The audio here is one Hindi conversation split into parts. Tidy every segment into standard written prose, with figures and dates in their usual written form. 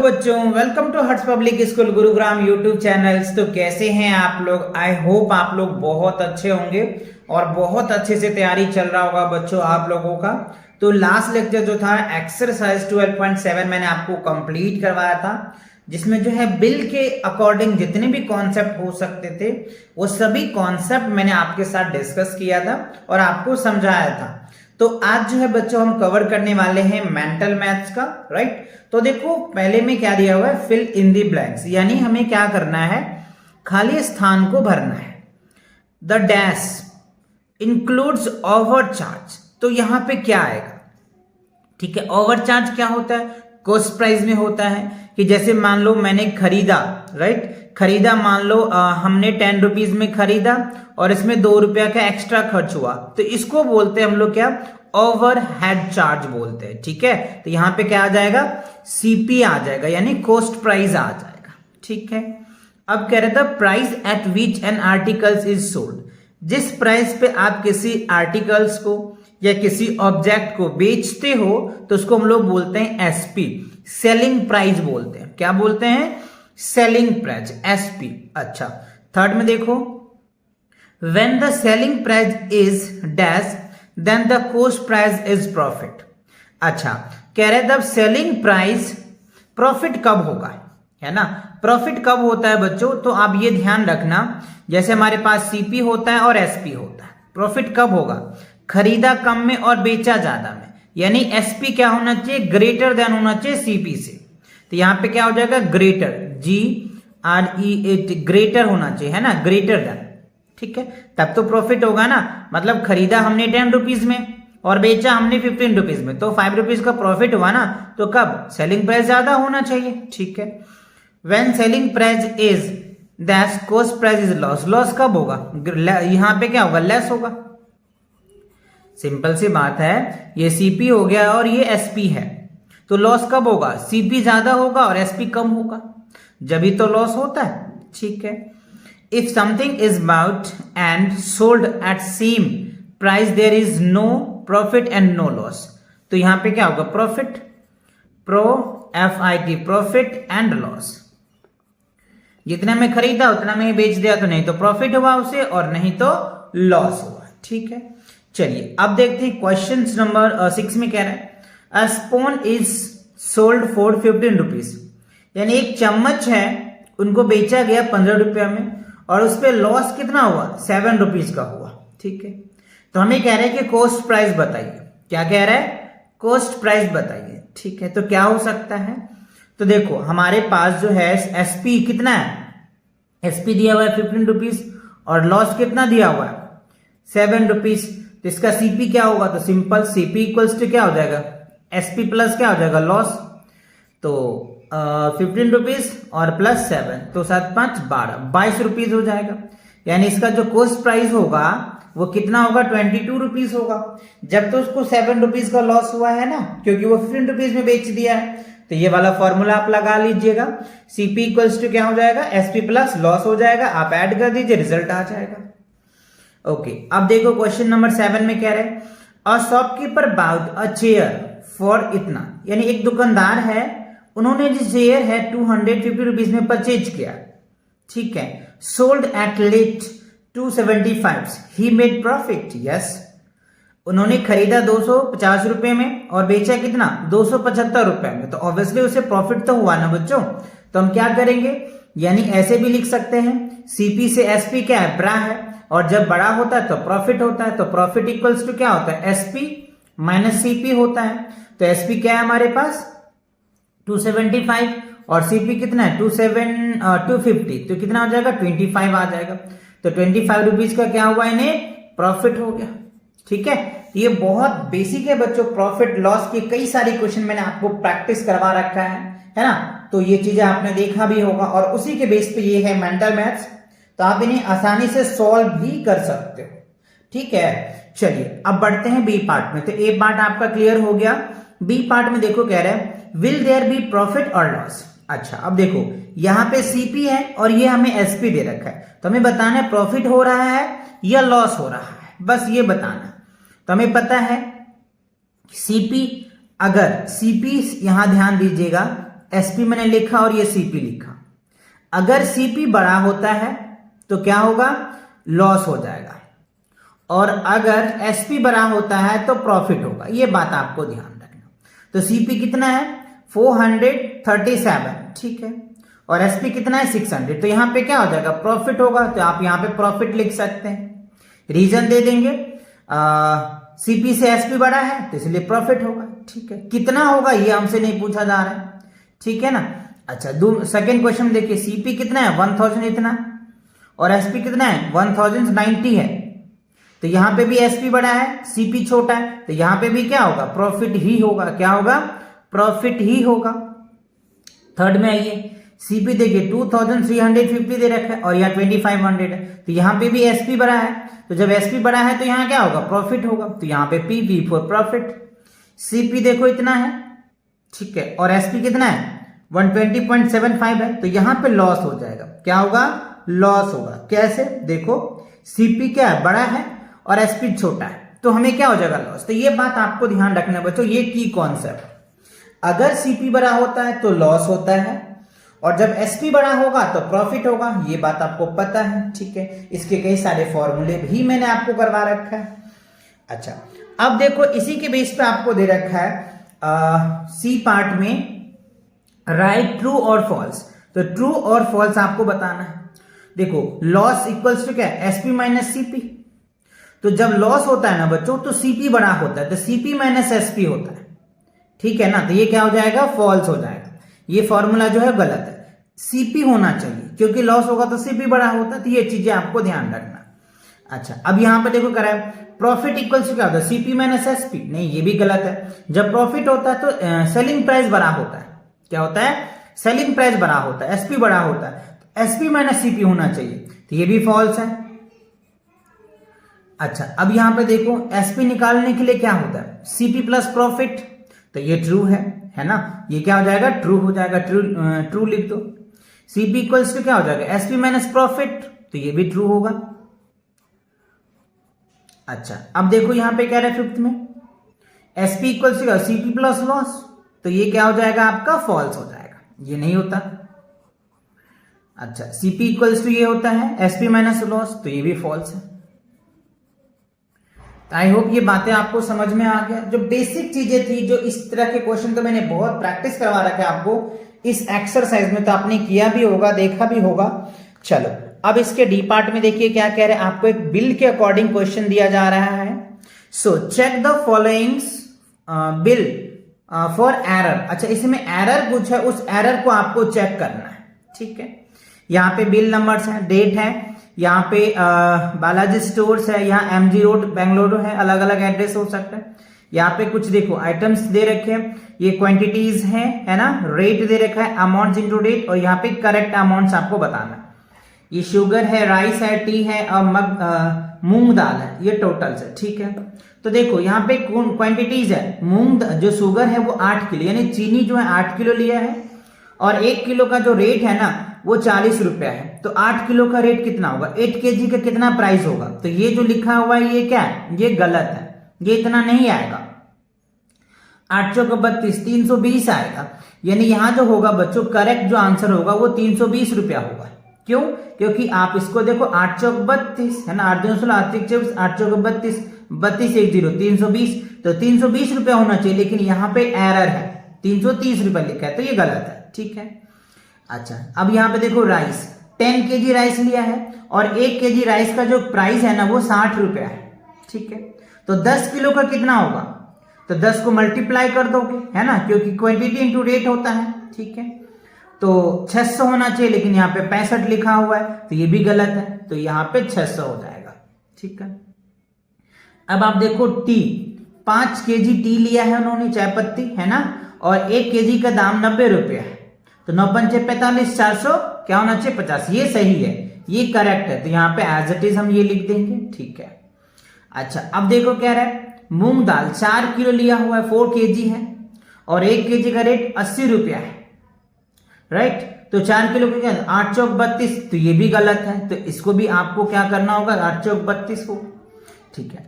बच्चों, welcome to Huts public school Gurugram YouTube channels. तो कैसे हैं आप लोग? आई होप आप लोग बहुत अच्छे होंगे और बहुत अच्छे से तैयारी चल रहा होगा बच्चों आप लोगों का। तो लास्ट लेक्चर जो था एक्सरसाइज 12.7 मैंने आपको कंप्लीट करवाया था, जिसमें जो है बिल के अकॉर्डिंग जितने भी कॉन्सेप्ट हो सकते थे वो सभी कॉन्सेप्ट मैंने आपके साथ डिस्कस किया था और आपको समझाया था। तो आज जो है बच्चों हम कवर करने वाले हैं मेंटल मैथ्स का, राइट। तो देखो पहले में क्या दिया हुआ है, फिल इन दी ब्लैंक्स, यानी हमें क्या करना है, खाली स्थान को भरना है। द डैश इंक्लूड्स ओवरचार्ज, तो यहां पे क्या आएगा, ठीक है। ओवरचार्ज क्या होता है, कॉस्ट प्राइस में होता है कि जैसे मान लो मैंने खरीदा, राइट, खरीदा, मान लो हमने 10 रुपीज में खरीदा और इसमें 2 रुपया का एक्स्ट्रा खर्च हुआ, तो इसको बोलते हैं हम लोग क्या, ओवर हेड चार्ज बोलते हैं, ठीक है। तो यहां पे क्या आ जाएगा, सीपी आ जाएगा, यानी कॉस्ट प्राइस आ जाएगा, ठीक है। अब कह रहे थे price at which N articles is sold, जिस प्राइस पे आप किसी आर्टिकल्स को या किसी ऑब्जेक्ट को बेचते हो तो उसको हम लोग बोलते हैं एसपी, सेलिंग प्राइस बोलते हैं। क्या बोलते हैं, सेलिंग प्राइस, एसपी। अच्छा, थर्ड में देखो, when the selling price is dash then the cost price is profit. अच्छा, कह रहे जब सेलिंग प्राइस, प्रॉफिट कब होगा, है ना, प्रॉफिट कब होता है बच्चों, तो आप ये ध्यान रखना, जैसे हमारे पास सीपी होता है और एसपी होता है, प्रॉफिट कब होगा, खरीदा कम में और बेचा ज्यादा में, यानी एसपी क्या होना चाहिए, ग्रेटर देन होना चाहिए सीपी से। तो यहां पे क्या हो जाएगा, ग्रेटर, GREAT, ग्रेटर होना चाहिए, है ना, ग्रेटर देन, ठीक है, तब तो प्रॉफिट होगा ना। मतलब खरीदा हमने 10 रुपीज में और बेचा हमने 15 रुपीज में, तो 5 रुपीज का प्रॉफिट हुआ ना, तो कब, सेलिंग प्राइस ज्यादा होना चाहिए, ठीक है। When selling price is that cost price is loss, loss कब होगा, यहां पे क्या होगा, लेस होगा। सिंपल सी बात है, ये सीपी हो गया और ये एसपी है, तो लॉस कब होगा, सीपी ज्यादा होगा और एसपी कम होगा, जब भी तो लॉस होता है, ठीक है। If something is bought and sold at same price there is no profit and no loss, तो यहां पे क्या होगा, profit, PROFIT, profit and loss. जितना में खरीदा उतना में ही बेच दिया तो नहीं तो प्रॉफिट हुआ उसे और नहीं तो लॉस हुआ, ठीक है। चलिए अब देखते हैं क्वेश्चन नंबर 6 में कह रहा है, a spoon is sold for 15 rupees, यानी एक चम्मच है उनको बेचा गया 15 रुपया में और उस पर लॉस कितना हुआ, 7 रुपीज का हुआ, ठीक है। तो हमें कह रहा है कि कॉस्ट प्राइस बताइए, क्या कह रहा है, कॉस्ट प्राइस बताइए, ठीक है। तो क्या हो सकता है, तो देखो हमारे पास जो है एसपी कितना है, एसपी दिया हुआ है 15 रुपीज और लॉस कितना दिया हुआ है, 7 रुपीज। तो इसका सीपी क्या होगा, तो सिंपल सीपी इक्वल्स टू क्या हो जाएगा, एसपी प्लस क्या हो जाएगा, लॉस। तो 15 रुपीज और प्लस 7, तो 7 5 12, 22 रुपीज हो जाएगा। यानी इसका जो कॉस्ट प्राइस होगा वो कितना होगा, 22 रुपीज होगा, जब तो उसको 7 रुपीज का लॉस हुआ है ना, क्योंकि वो 15 रुपीज में बेच दिया है। तो ये वाला फॉर्मूला आप लगा लीजिएगा, सीपी इक्वल्स टू क्या हो जाएगा, एसपी प्लस लॉस हो जाएगा, आप ऐड कर दीजिए, रिजल्ट आ जाएगा। ओके, अब देखो क्वेश्चन नंबर 7 में कह रहे हैं, a shopkeeper bought a chair for इतना, यानी एक दुकानदार है, उन्होंने जो चेयर है 250 रुपीज में परचेज किया, ठीक है। Sold at let 275, he made profit, yes. उन्होंने खरीदा 250 रुपए में और बेचा कितना, 275 रुपए में, तो ऑब्वियसली उसे प्रॉफिट तो हुआ ना बच्चों। तो हम क्या करेंगे, यानी ऐसे भी लिख सकते हैं, सीपी से एसपी क्या है, बड़ा है, और जब बड़ा होता है तो प्रॉफिट होता है, तो प्रॉफिट इक्वल्स टू क्या होता है, एसपी माइनस सीपी होता है। तो एसपी क्या है हमारे पास 275 और सीपी कितना है 250, तो कितना हो जाएगा, 25 आ जाएगा। तो 25 रुपीज का क्या हुआ, इन्हें प्रॉफिट हो गया, ठीक है। ये बहुत बेसिक है बच्चों, प्रॉफिट लॉस की कई सारी क्वेश्चन मैंने आपको प्रैक्टिस करवा रखा है ना, तो ये चीजें आपने देखा भी होगा और उसी के बेस पे ये है मेंटल मैथ्स, तो आप इन्हें आसानी से सॉल्व भी कर सकते हो, ठीक है। चलिए अब बढ़ते हैं बी पार्ट में। तो ए पार्ट आपका क्लियर हो गया, बी पार्ट में देखो कह रहे हैं, विल देयर बी प्रॉफिट और लॉस। अच्छा, अब देखो यहां पे सीपी है और ये हमें एसपी दे रखा है, तो हमें बताना है प्रॉफिट हो रहा है या लॉस हो रहा है, बस ये बताना। तो हमें पता है सीपी, अगर सीपी यहां ध्यान दीजिएगा एसपी मैंने लिखा और ये सीपी लिखा। अगर सीपी बड़ा होता है तो क्या होगा, लॉस हो जाएगा, और अगर एसपी बड़ा होता है तो प्रॉफिट होगा। ये बात आपको ध्यान रखना। तो सीपी कितना है 437, ठीक है, और एसपी कितना है 600, तो यहां पे क्या हो जाएगा, प्रॉफिट होगा। तो आप यहां पे प्रॉफिट लिख सकते हैं, रीजन दे देंगे, सीपी से एसपी बड़ा है तो इसलिए प्रॉफिट होगा, ठीक है। कितना होगा ये हमसे नहीं पूछा जा रहा है, ठीक है ना। अच्छा, सेकेंड क्वेश्चन देखिए, सीपी कितना है 1000 इतना, और एसपी कितना है 1090 है, तो यहां पे भी एसपी बड़ा है, सीपी छोटा है, तो यहां पे भी क्या होगा, प्रॉफिट ही होगा। क्या होगा, प्रॉफिट ही होगा। थर्ड में आइए, सीपी देखिए 2350 दे रखा है और यहाँ 2500 है, तो यहां पे भी एसपी बड़ा है, तो जब एसपी बड़ा है तो यहां क्या होगा, प्रॉफिट होगा, तो यहां पे पी फॉर प्रॉफिट। सीपी देखो इतना है, ठीक है, और एसपी कितना है 120.75 है, तो यहां पे लॉस हो जाएगा। क्या होगा, लॉस होगा। कैसे, देखो सीपी क्या है, बड़ा है और एसपी छोटा है, तो हमें क्या हो जाएगा, लॉस। तो ये बात आपको ध्यान रखना बच्चों, ये की कॉन्सेप्ट। अगर सीपी बड़ा होता है तो लॉस होता है, और जब एसपी बड़ा होगा तो प्रॉफिट होगा। ये बात आपको पता है, ठीक है। इसके कई सारे फॉर्मूले भी मैंने आपको करवा रखा है। अच्छा, अब देखो इसी के बेस पे आपको दे रखा है सी पार्ट में राइट ट्रू और फॉल्स। तो ट्रू और फॉल्स आपको बताना है। देखो लॉस इक्वल्स टू क्या है, एसपी माइनस सीपी। तो जब लॉस होता है ना बच्चों तो सीपी बड़ा होता है, तो सीपी माइनस एसपी होता है, ठीक है ना। तो ये क्या हो जाएगा, फॉल्स हो जाएगा। ये फॉर्मूला जो है गलत है, सीपी होना चाहिए, क्योंकि लॉस होगा तो सीपी बड़ा होता है। तो ये चीजें आपको ध्यान रखना। अच्छा, अब यहां पे देखो करा है प्रॉफिट इक्वल्स टू क्या होता है, सीपी माइनस एसपी। नहीं, ये भी गलत है। जब प्रॉफिट होता है तो सेलिंग प्राइस बड़ा होता है। क्या होता है, सेलिंग प्राइस बड़ा होता है, एसपी बड़ा होता है, तो एसपी माइनस सीपी होना चाहिए, तो ये भी फॉल्स है। अच्छा, अब यहां पे देखो एसपी निकालने के लिए क्या होता है, सीपी प्लस प्रॉफिट, तो ये ट्रू है ना। ये क्या हो जाएगा, ट्रू हो जाएगा। ट्रू लिख दो। सीपी इक्वल्स टू क्या हो जाएगा, एसपी माइनस प्रॉफिट, तो ये भी ट्रू होगा। अच्छा, अब देखो यहां पे क्या है फिफ्थ में, SP equals to CP plus loss, तो ये क्या हो जाएगा आपका, फॉल्स हो जाएगा, ये नहीं होता। अच्छा, सीपी इक्वल्स टू ये होता है एसपी माइनस लॉस, तो ये भी फॉल्स है। आई होप ये बातें आपको समझ में आ गया। जो बेसिक चीजें थी, जो इस तरह के क्वेश्चन तो मैंने बहुत प्रैक्टिस करवा रखा है आपको इस एक्सरसाइज में, तो आपने किया भी होगा, देखा भी होगा। चलो अब इसके डी पार्ट में देखिए क्या कह रहे हैं। आपको एक बिल के अकॉर्डिंग क्वेश्चन दिया जा रहा है। So check the followings bill for error. अच्छा, इसमें एरर कुछ है, उस एरर को आपको चेक करना है, ठीक है। यहाँ पे बिल नंबर्स है, डेट है, यहाँ पे बालाजी स्टोर्स है, यहाँ एमजी रोड बेंगलुरु है, अलग अलग एड्रेस हो सकता है। यहाँ पे कुछ देखो आइटम्स दे रखे हैं, ये क्वांटिटीज है ना, रेट दे रखा है, अमाउंट इनटू रेट, और यहाँ पे करेक्ट अमाउंट्स आपको बताना है। ये शुगर है, राइस है, टी है और मूंग दाल है, ये टोटल्स है, ठीक है। तो देखो यहाँ पे क्वांटिटीज है, मूंग जो शुगर है वो 8 किलो, यानी चीनी जो है 8 किलो लिया है, और 1 किलो का जो रेट है ना वो 40 रुपया है। तो 8 किलो का रेट कितना होगा, 8 केजी का कितना प्राइस होगा। तो ये जो लिखा हुआ है ये क्या है, ये गलत है, ये इतना नहीं आएगा। 8 चौक 32, 320 आएगा। यानी यहां जो होगा बच्चों, करेक्ट जो आंसर होगा वो 320 रुपया होगा। क्यों, क्योंकि आप इसको देखो 8 चौक 32 है ना, 8 2 16 8 24 8 चौक 32, 32 1 0 320, तो 320 रुपया होना चाहिए, लेकिन यहाँ पे एरर है, 330 रुपया लिखा है, तो ये गलत है, ठीक है। अच्छा, अब यहाँ पे देखो राइस 10 केजी राइस लिया है, और 1 केजी राइस का जो प्राइस है ना वो 60 रुपया है, ठीक है। तो 10 किलो का कितना होगा, तो 10 को मल्टीप्लाई कर दोगे, है ना, क्योंकि क्वांटिटी इंटू रेट होता है, ठीक है। तो 600 होना चाहिए, लेकिन यहाँ पे 65 लिखा हुआ है, तो ये भी गलत है, तो यहाँ पे 600 हो जाएगा, ठीक है। अब आप देखो टी, 5 केजी टी लिया है उन्होंने, चाय पत्ती, है ना, और 1 केजी का दाम 90 रुपया है, तो 9 5 45 400 क्या होना चाहिए 50, ये सही है, ये करेक्ट है, तो यहाँ पे एज इट इज हम ये लिख देंगे, ठीक है। अच्छा, अब देखो क्या रहा है, मूंग दाल 4 किलो लिया हुआ है, 4 केजी है, और 1 केजी का रेट 80 रुपया है, राइट। तो 4 किलो का क्या 8 चौक 32, तो ये भी गलत है, तो इसको भी आपको क्या करना होगा, 8 चौक 32 को, ठीक है।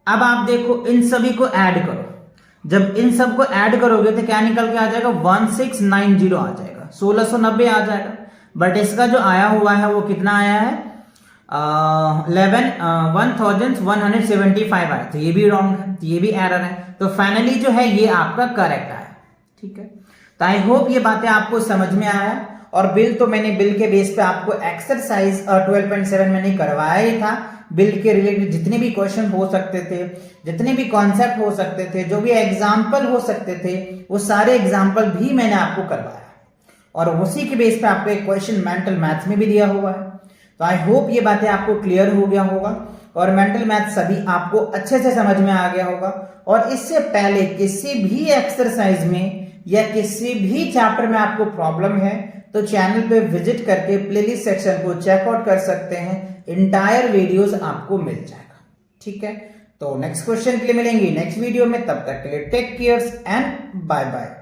अब आप देखो इन सभी को ऐड करो, जब इन सबको ऐड करोगे तो क्या निकल के आ जाएगा 1690 आ जाएगा, 1690 आ जाएगा। बट इसका जो आया हुआ है वो कितना आया है 1175 आया, तो ये भी रॉन्ग है, तो ये भी एरर है। तो फाइनली जो है ये आपका करेक्ट आया। ठीक है, तो आई होप ये बातें आपको समझ में आया। और बिल तो मैंने बिल के बेस पे आपको एक्सरसाइज 12.7 मैंने करवाया ही था। बिल के रिलेटेड जितने भी क्वेश्चन हो सकते थे, जितने भी कॉन्सेप्ट हो सकते थे, जो भी एग्जाम्पल हो सकते थे, वो सारे एग्जाम्पल भी मैंने आपको करवाया और उसी के बेस पे आपको एक क्वेश्चन मेंटल मैथ्स में भी दिया हुआ है। तो आई होप ये बातें आपको क्लियर हो गया होगा और मेंटल मैथ सभी आपको अच्छे से समझ में आ गया होगा। और इससे पहले किसी भी एक्सरसाइज में या किसी भी चैप्टर में आपको प्रॉब्लम है तो चैनल पे विजिट करके प्लेलिस्ट सेक्शन को चेकआउट कर सकते हैं, इंटायर वीडियोस आपको मिल जाएगा। ठीक है, तो नेक्स्ट क्वेश्चन के लिए मिलेंगे नेक्स्ट वीडियो में, तब तक के लिए take care and bye bye.